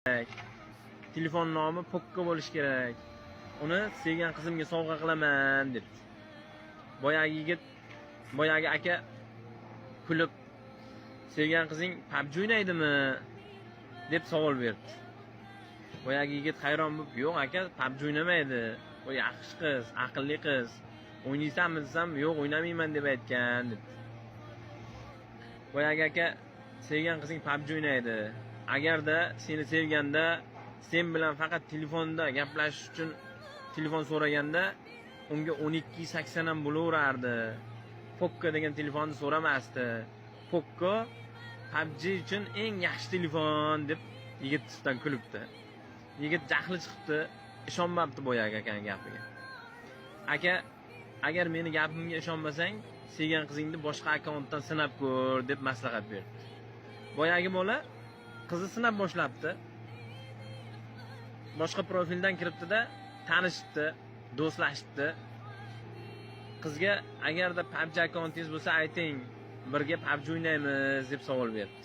kerak. Telefon nomi Poco bo'lishi kerak. Uni sevgan qizimga sovg'a qilaman deb. Boyagi aka kulib, sevgan qizing PUBG o'ynaydimi deb savol berdi. Boyagi yigit hayron bo'lib, yo'q aka, PUBG o'ynamaydi. O yaxshi qiz, aqlli qiz. O'ynaysanmi desam, yo'q o'ynamayman deb aytgan deb. Boyagi aka, sevgan qizing PUBG o'ynaydi. Agarda seni sevganda, sen bilan faqat telefonda gaplashish uchun telefon so'raganda, unga 1280 ham bo'laverardi. Poco degan telefonni so'ramasdi. Poco PUBG uchun eng yaxshi telefon deb yigit ustidan kulibdi. Yigit jahli chiqibdi, ishonmabdi boyagi akaning gapiga. Aka, agar meni gapimga ishonmasang, sevgan qizingni boshqa akkauntdan sinab ko'r deb maslahat berdi. Boyagi bola qizni sinab boshlabdi. Boshqa profildan kiribdi-da, tanishibdi, do'stlashibdi. Qizga agarda PUBG akkauntingiz bo'lsa ayting, birga PUBG o'ynaymiz deb savol berdi.